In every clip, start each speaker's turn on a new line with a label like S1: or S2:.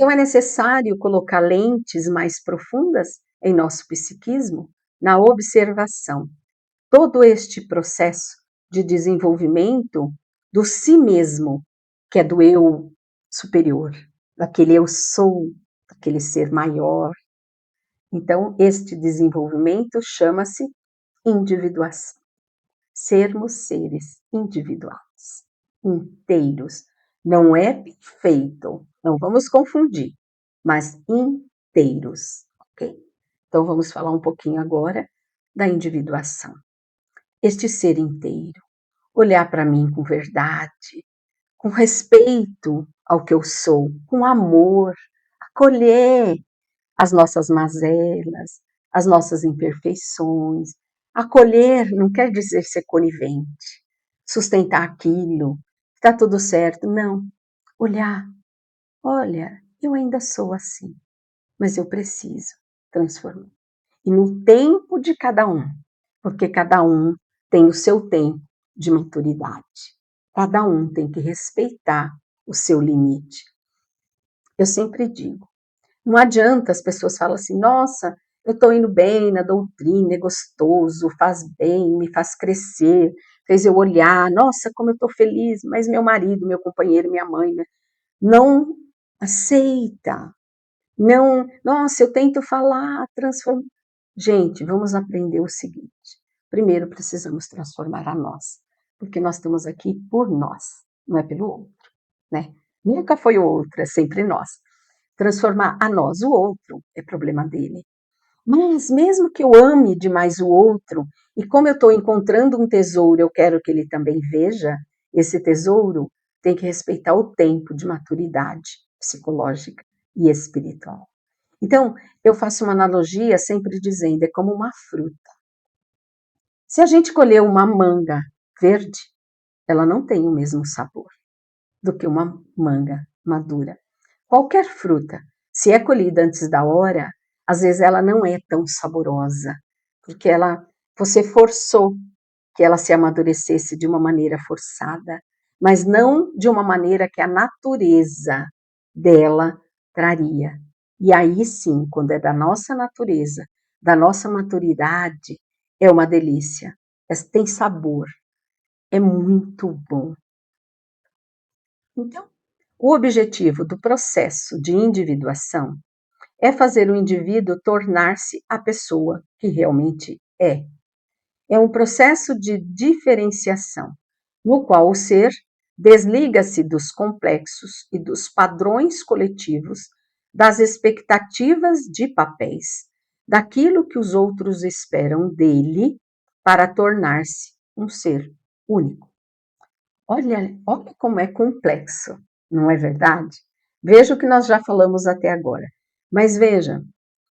S1: Então é necessário colocar lentes mais profundas em nosso psiquismo, na observação. Todo este processo de desenvolvimento do si mesmo, que é do eu superior, daquele eu sou, daquele ser maior. Então, este desenvolvimento chama-se individuação. Sermos seres individuais, inteiros. Não é perfeito, não vamos confundir, mas inteiros, ok? Então, vamos falar um pouquinho agora da individuação. Este ser inteiro, olhar para mim com verdade, com respeito ao que eu sou, com amor, acolher as nossas mazelas, as nossas imperfeições. Acolher não quer dizer ser conivente, sustentar aquilo, está tudo certo. Não. Olhar, olha, eu ainda sou assim, mas eu preciso transformar. E no tempo de cada um, porque cada um tem o seu tempo de maturidade. Cada um tem que respeitar o seu limite. Eu sempre digo, não adianta as pessoas falam assim, nossa, eu estou indo bem na doutrina, é gostoso, faz bem, me faz crescer, fez eu olhar, nossa, como eu estou feliz, mas meu marido, meu companheiro, minha mãe, né, não aceita, não, nossa, eu tento falar, transformar. Gente, vamos aprender o seguinte, primeiro precisamos transformar a nós, porque nós estamos aqui por nós, não é pelo outro, né? Nunca foi o outro, é sempre nós. Transformar a nós, o outro, é problema dele. Mas mesmo que eu ame demais o outro, e como eu estou encontrando um tesouro, eu quero que ele também veja, esse tesouro tem que respeitar o tempo de maturidade psicológica e espiritual. Então, eu faço uma analogia sempre dizendo, é como uma fruta. Se a gente colher uma manga verde, ela não tem o mesmo sabor do que uma manga madura. Qualquer fruta, se é colhida antes da hora, às vezes ela não é tão saborosa, porque você forçou que ela se amadurecesse de uma maneira forçada, mas não de uma maneira que a natureza dela traria. E aí sim, quando é da nossa natureza, da nossa maturidade, é uma delícia. Tem sabor, é muito bom. Então, o objetivo do processo de individuação é fazer o indivíduo tornar-se a pessoa que realmente é. É um processo de diferenciação, no qual o ser desliga-se dos complexos e dos padrões coletivos, das expectativas de papéis, daquilo que os outros esperam dele para tornar-se um ser único. Olha como é complexo, não é verdade? Veja o que nós já falamos até agora. Mas veja,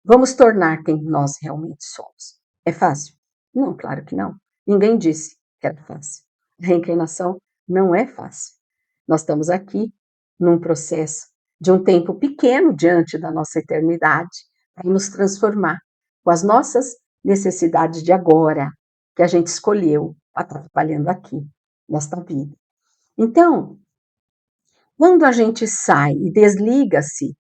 S1: vamos tornar quem nós realmente somos. É fácil? Não, claro que não. Ninguém disse que era fácil. A reencarnação não é fácil. Nós estamos aqui num processo de um tempo pequeno diante da nossa eternidade para nos transformar com as nossas necessidades de agora, que a gente escolheu para estar trabalhando aqui, nesta vida. Então, quando a gente sai e desliga-se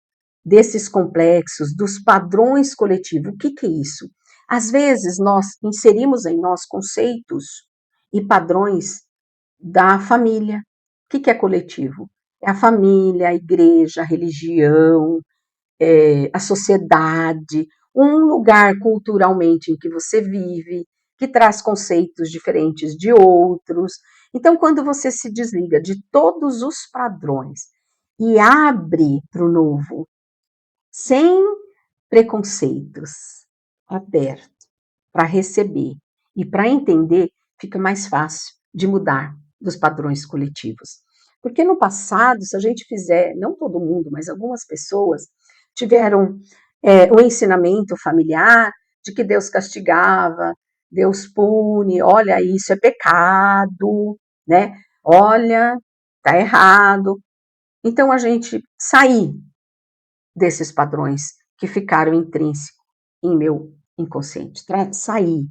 S1: desses complexos, dos padrões coletivos, o que é isso? Às vezes nós inserimos em nós conceitos e padrões da família. O que é coletivo? É a família, a igreja, a religião, a sociedade, um lugar culturalmente em que você vive, que traz conceitos diferentes de outros. Então, quando você se desliga de todos os padrões e abre para o novo, sem preconceitos, aberto para receber e para entender, fica mais fácil de mudar dos padrões coletivos. Porque no passado, se a gente fizer, não todo mundo, mas algumas pessoas tiveram o ensinamento familiar de que Deus castigava, Deus pune, olha, isso é pecado, né? Olha, tá errado. Então a gente sair desses padrões que ficaram intrínsecos em meu inconsciente, sair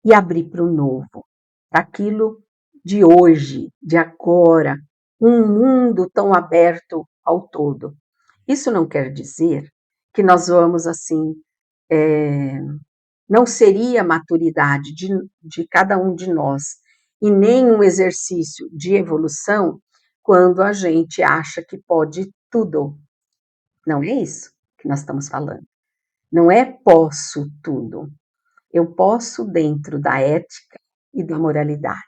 S1: e abrir para o novo, para aquilo de hoje, de agora, um mundo tão aberto ao todo. Isso não quer dizer que nós vamos assim, não seria maturidade de cada um de nós e nem um exercício de evolução quando a gente acha que pode tudo. Não é isso que nós estamos falando. Não é posso tudo. Eu posso dentro da ética e da moralidade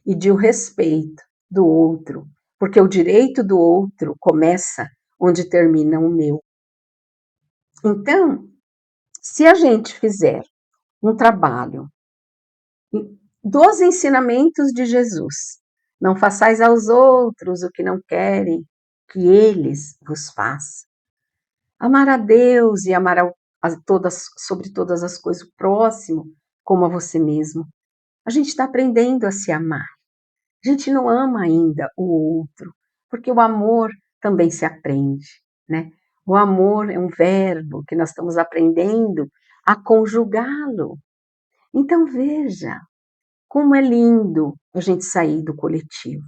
S1: e de um respeito do outro, porque o direito do outro começa onde termina o meu. Então, se a gente fizer um trabalho dos ensinamentos de Jesus, não façais aos outros o que não querem que eles vos façam. Amar a Deus e amar sobre todas as coisas o próximo, como a você mesmo. A gente está aprendendo a se amar. A gente não ama ainda o outro, porque o amor também se aprende, né? O amor é um verbo que nós estamos aprendendo a conjugá-lo. Então veja como é lindo a gente sair do coletivo.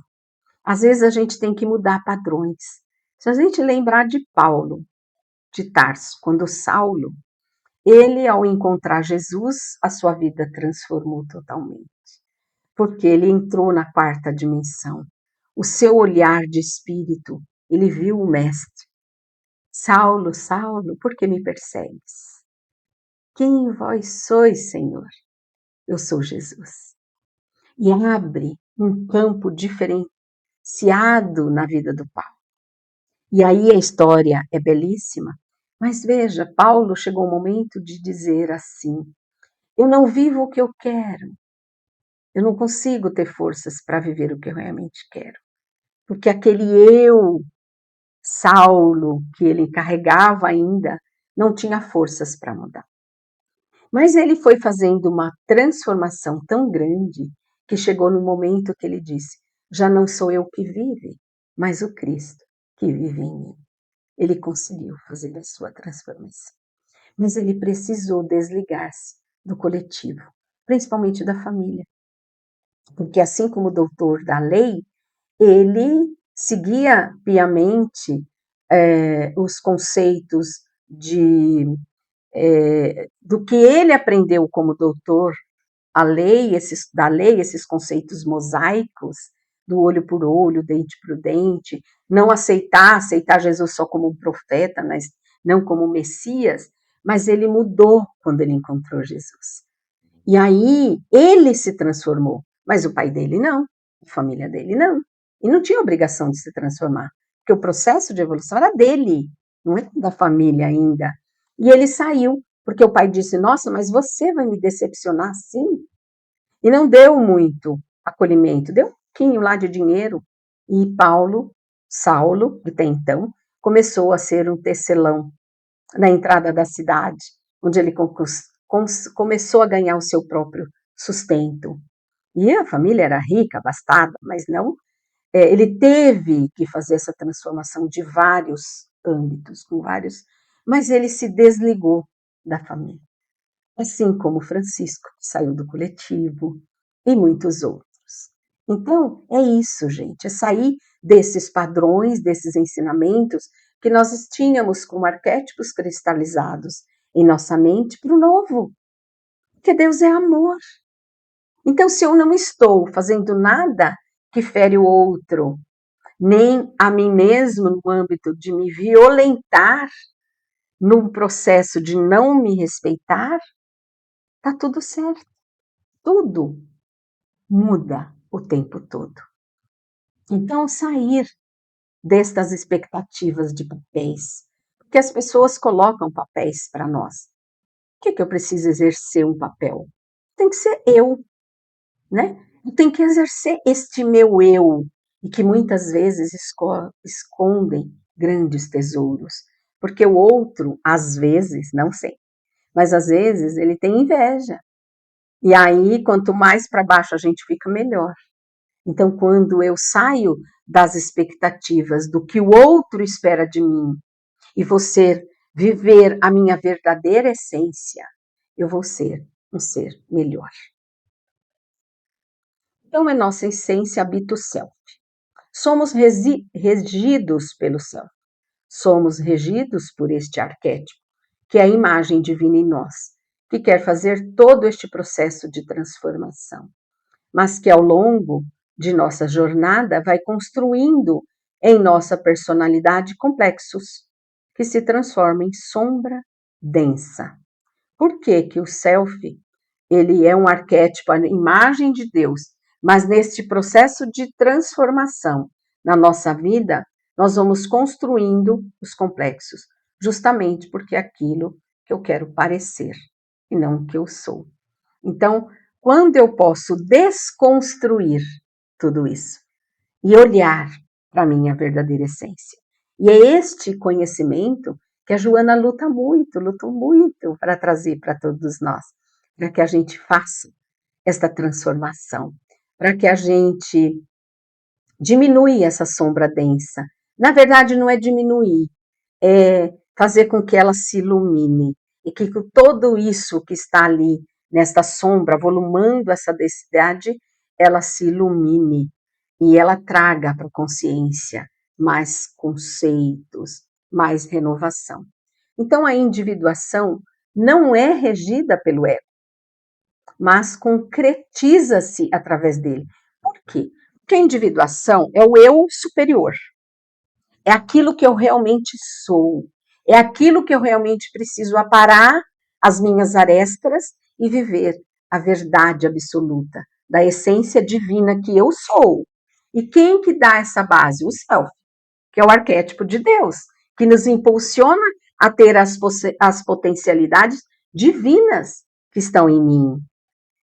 S1: Às vezes a gente tem que mudar padrões. Se a gente lembrar de Paulo, de Tarso, quando Saulo, ele ao encontrar Jesus, a sua vida transformou totalmente. Porque ele entrou na quarta dimensão. O seu olhar de espírito, ele viu o mestre. Saulo, Saulo, por que me persegues? Quem vós sois, Senhor? Eu sou Jesus. E abre um campo diferenciado na vida do Paulo. E aí a história é belíssima, mas veja, Paulo chegou um momento de dizer assim: eu não vivo o que eu quero, eu não consigo ter forças para viver o que eu realmente quero, porque aquele eu, Saulo, que ele carregava ainda, não tinha forças para mudar. Mas ele foi fazendo uma transformação tão grande que chegou no momento que ele disse: já não sou eu que vive, mas o Cristo que vive em mim. Ele conseguiu fazer a sua transformação. Mas ele precisou desligar-se do coletivo, principalmente da família. Porque assim como o doutor da lei, ele seguia piamente os conceitos do que ele aprendeu como doutor, da lei, esses conceitos mosaicos, do olho por olho, dente por dente, não aceitar Jesus só como um profeta, mas não como Messias, mas ele mudou quando ele encontrou Jesus. E aí ele se transformou, mas o pai dele não, a família dele não. E não tinha obrigação de se transformar, porque o processo de evolução era dele, não era da família ainda. E ele saiu, porque o pai disse: nossa, mas você vai me decepcionar assim? E não deu muito acolhimento, deu um pouquinho lá de dinheiro. E Saulo, até então, começou a ser um tecelão na entrada da cidade, onde ele começou a ganhar o seu próprio sustento. E a família era rica, abastada, mas não. Ele teve que fazer essa transformação de vários âmbitos, mas ele se desligou da família. Assim como Francisco, que saiu do coletivo, e muitos outros. Então, é isso, gente, é sair desses padrões, desses ensinamentos que nós tínhamos como arquétipos cristalizados em nossa mente para o novo, porque Deus é amor. Então, se eu não estou fazendo nada que fere o outro, nem a mim mesmo no âmbito de me violentar, num processo de não me respeitar, tá tudo certo. Tudo muda o tempo todo. Então, sair destas expectativas de papéis, porque as pessoas colocam papéis para nós. Por que eu preciso exercer um papel? Tem que ser eu, né? Eu tenho que exercer este meu eu, e que muitas vezes escondem grandes tesouros, porque o outro, às vezes, não sei, mas às vezes ele tem inveja. E aí, quanto mais para baixo a gente fica, melhor. Então, quando eu saio das expectativas do que o outro espera de mim e vou viver a minha verdadeira essência, eu vou ser um ser melhor. Então, a nossa essência habita o self. Somos regidos pelo self. somos regidos por este arquétipo, que é a imagem divina em nós, que quer fazer todo este processo de transformação, mas que ao longo de nossa jornada vai construindo em nossa personalidade complexos, que se transformam em sombra densa. Por que que o self, ele é um arquétipo, a imagem de Deus, mas neste processo de transformação na nossa vida, nós vamos construindo os complexos, justamente porque é aquilo que eu quero parecer e não o que eu sou. Então, quando eu posso desconstruir tudo isso e olhar para a minha verdadeira essência. E é este conhecimento que a Joana lutou muito para trazer para todos nós, para que a gente faça esta transformação, para que a gente diminua essa sombra densa. Na verdade, não é diminuir, é fazer com que ela se ilumine e que tudo isso que está ali nesta sombra, volumando essa densidade, ela se ilumine e ela traga para a consciência mais conceitos, mais renovação. Então, a individuação não é regida pelo ego, mas concretiza-se através dele. Por quê? Porque a individuação é o eu superior. É aquilo que eu realmente sou. É aquilo que eu realmente preciso aparar as minhas arestas e viver a verdade absoluta da essência divina que eu sou. E quem que dá essa base? O self, que é o arquétipo de Deus, que nos impulsiona a ter as potencialidades divinas que estão em mim.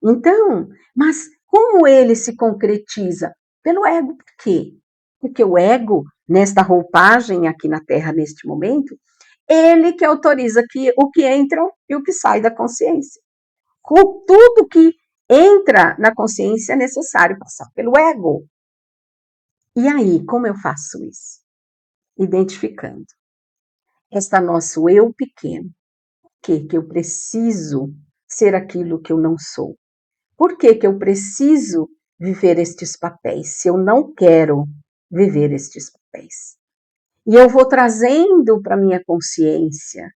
S1: Então, mas como ele se concretiza? Pelo ego. Por quê? Porque o ego, nesta roupagem aqui na Terra, neste momento, ele que autoriza o que entra e o que sai da consciência. Com tudo que entra na consciência é necessário passar pelo ego. E aí, como eu faço isso? Identificando esta nosso eu pequeno, que eu preciso ser aquilo que eu não sou. Por que que eu preciso viver estes papéis, se eu não quero viver estes papéis? E eu vou trazendo para minha consciência,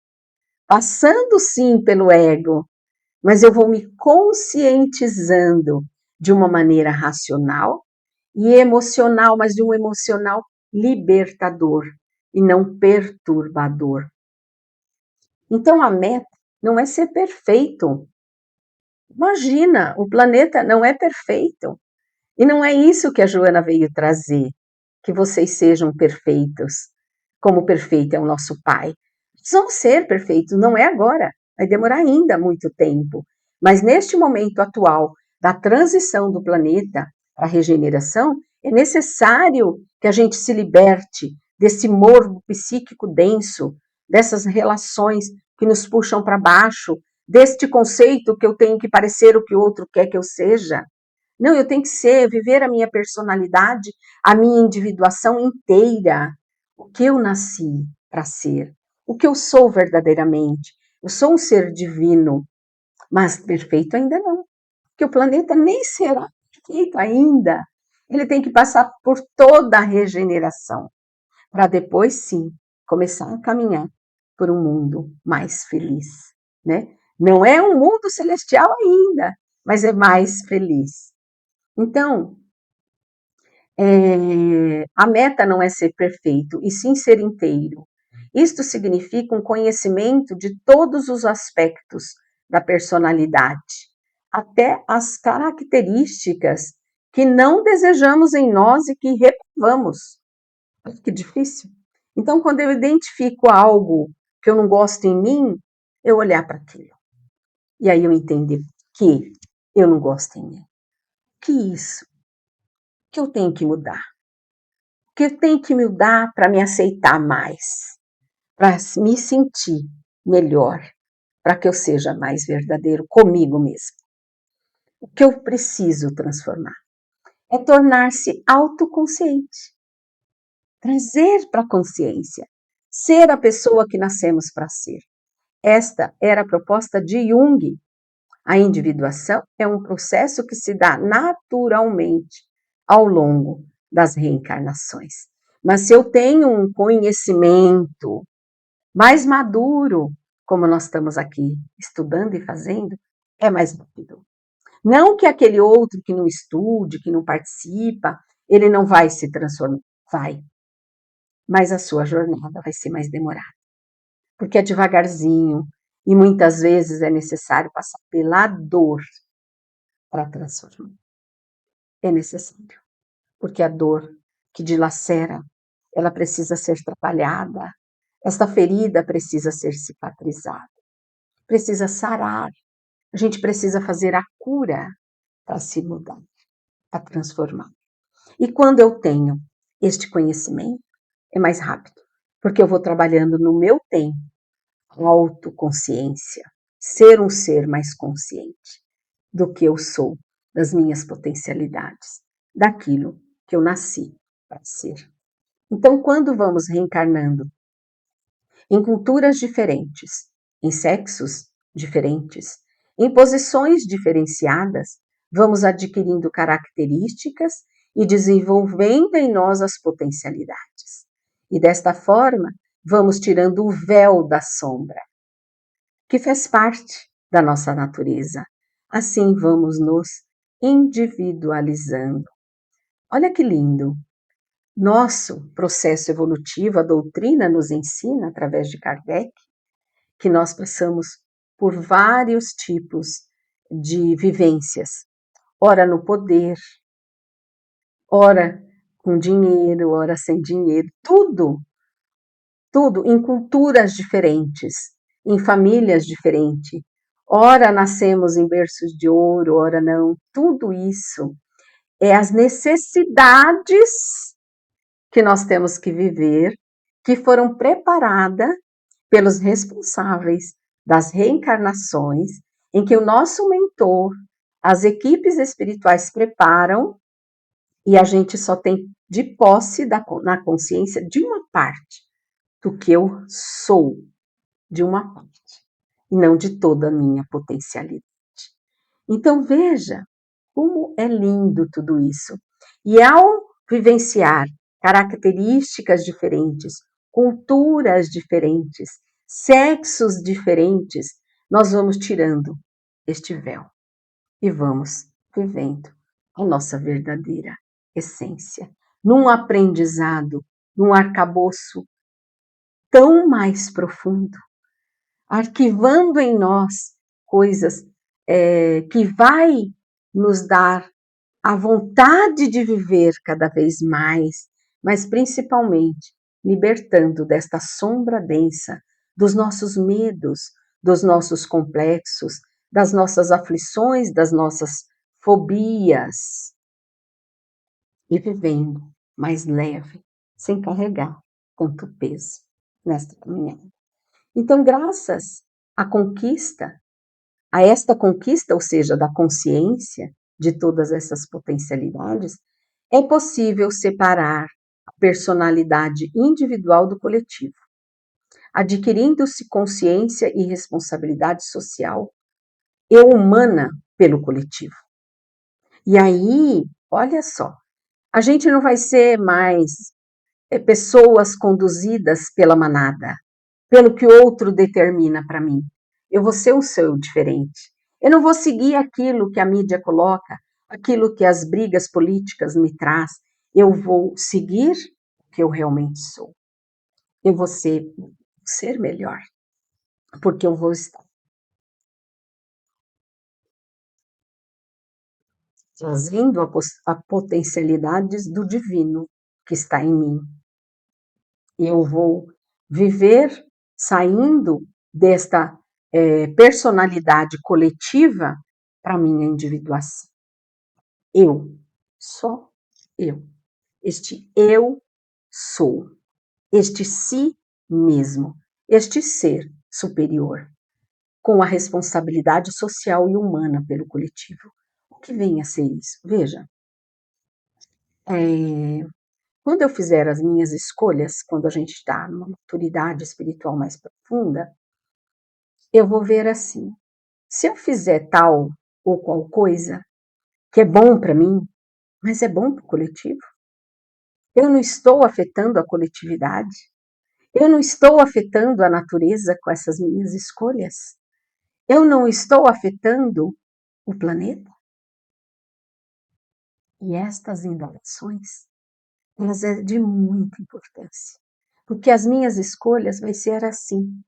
S1: passando sim pelo ego, mas eu vou me conscientizando de uma maneira racional e emocional, mas de um emocional libertador e não perturbador. Então a meta não é ser perfeito. Imagina, o planeta não é perfeito. E não é isso que a Joana veio trazer, que vocês sejam perfeitos, como perfeito é o nosso Pai. Vão ser perfeitos, não é agora, vai demorar ainda muito tempo. Mas neste momento atual da transição do planeta para a regeneração, é necessário que a gente se liberte desse morbo psíquico denso, dessas relações que nos puxam para baixo, deste conceito que eu tenho que parecer o que o outro quer que eu seja. Não, eu tenho que viver a minha personalidade, a minha individuação inteira. O que eu nasci para ser, o que eu sou verdadeiramente. Eu sou um ser divino, mas perfeito ainda não, porque o planeta nem será perfeito ainda. Ele tem que passar por toda a regeneração, para depois sim começar a caminhar por um mundo mais feliz, né? Não é um mundo celestial ainda, mas é mais feliz. Então, a meta não é ser perfeito, e sim ser inteiro. Isto significa um conhecimento de todos os aspectos da personalidade, até as características que não desejamos em nós e que reprovamos. Olha que difícil. Então, quando eu identifico algo que eu não gosto em mim, eu olhar para aquilo. E aí eu entender que eu não gosto em mim. Que isso? Que eu tenho que mudar? Que eu tenho que mudar para me aceitar mais, para me sentir melhor, para que eu seja mais verdadeiro comigo mesmo. O que eu preciso transformar é tornar-se autoconsciente, trazer para a consciência, ser a pessoa que nascemos para ser. Esta era a proposta de Jung. A individuação é um processo que se dá naturalmente ao longo das reencarnações. Mas se eu tenho um conhecimento mais maduro, como nós estamos aqui estudando e fazendo, é mais rápido. Não que aquele outro que não estude, que não participa, ele não vai se transformar. Vai. Mas a sua jornada vai ser mais demorada. Porque é devagarzinho e muitas vezes é necessário passar pela dor para transformar. É necessário. Porque a dor que dilacera, ela precisa ser trabalhada. Esta ferida precisa ser cicatrizada. Precisa sarar. A gente precisa fazer a cura para se mudar, para transformar. E quando eu tenho este conhecimento, é mais rápido, porque eu vou trabalhando no meu tempo, autoconsciência, ser um ser mais consciente do que eu sou, das minhas potencialidades, daquilo que eu nasci para ser. Então, quando vamos reencarnando em culturas diferentes, em sexos diferentes, em posições diferenciadas, vamos adquirindo características e desenvolvendo em nós as potencialidades. E desta forma, vamos tirando o véu da sombra, que faz parte da nossa natureza. Assim vamos nos individualizando. Olha que lindo! Nosso processo evolutivo, a doutrina nos ensina, através de Kardec, que nós passamos por vários tipos de vivências, ora no poder, ora com dinheiro, ora sem dinheiro, tudo em culturas diferentes, em famílias diferentes. Ora nascemos em berços de ouro, ora não. Tudo isso é as necessidades que nós temos que viver, que foram preparadas pelos responsáveis das reencarnações, em que o nosso mentor, as equipes espirituais preparam e a gente só tem de posse na consciência de uma parte do que eu sou, de uma parte, e não de toda a minha potencialidade. Então veja como é lindo tudo isso. E ao vivenciar características diferentes, culturas diferentes, sexos diferentes, nós vamos tirando este véu e vamos vivendo a nossa verdadeira essência, num aprendizado, num arcabouço tão mais profundo, arquivando em nós coisas que vai nos dar a vontade de viver cada vez mais, mas principalmente libertando desta sombra densa dos nossos medos, dos nossos complexos, das nossas aflições, das nossas fobias e vivendo mais leve, sem carregar tanto peso nesta caminhada. Então, graças à conquista, a esta conquista, ou seja, da consciência de todas essas potencialidades, é possível separar a personalidade individual do coletivo, adquirindo-se consciência e responsabilidade social e humana pelo coletivo. E aí, olha só, a gente não vai ser mais pessoas conduzidas pela manada, pelo que o outro determina para mim. Eu vou ser o seu diferente. Eu não vou seguir aquilo que a mídia coloca, aquilo que as brigas políticas me traz. Eu vou seguir o que eu realmente sou. Eu vou ser melhor, porque eu vou estar trazendo a potencialidades do divino que está em mim. Eu vou viver saindo desta personalidade coletiva para minha individuação. Eu, só eu. Este eu sou, este si mesmo, este ser superior, com a responsabilidade social e humana pelo coletivo. O que vem a ser isso? Veja, quando eu fizer as minhas escolhas, quando a gente está numa maturidade espiritual mais profunda, eu vou ver assim, se eu fizer tal ou qual coisa que é bom para mim, mas é bom para o coletivo, Eu não estou afetando a coletividade? Eu não estou afetando a natureza com essas minhas escolhas? Eu não estou afetando o planeta? E estas indagações, elas é de muita importância, porque as minhas escolhas vai ser assim.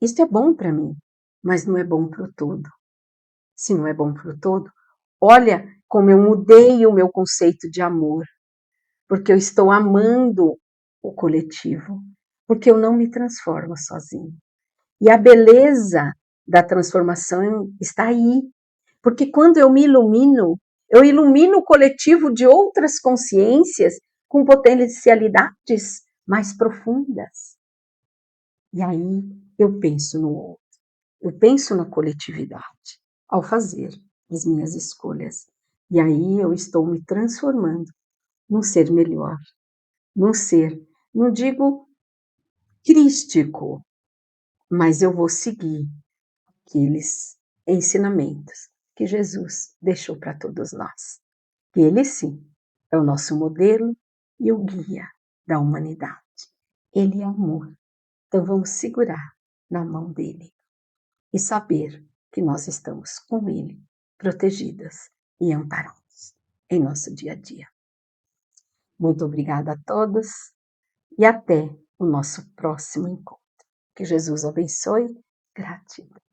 S1: Isto é bom para mim, mas não é bom para o todo. Se não é bom para o todo, olha como eu mudei o meu conceito de amor, porque eu estou amando o coletivo, porque eu não me transformo sozinho. E a beleza da transformação está aí, porque quando eu ilumino o coletivo de outras consciências com potencialidades mais profundas. E aí eu penso no outro, eu penso na coletividade ao fazer as minhas escolhas. E aí eu estou me transformando num ser melhor, num ser, não digo crístico, mas eu vou seguir aqueles ensinamentos que Jesus deixou para todos nós. Ele sim é o nosso modelo e o guia da humanidade. Ele é amor. Então vamos segurar na mão dele e saber que nós estamos com ele, protegidas e amparados em nosso dia a dia. Muito obrigada a todos e até o nosso próximo encontro. Que Jesus abençoe. Gratidão.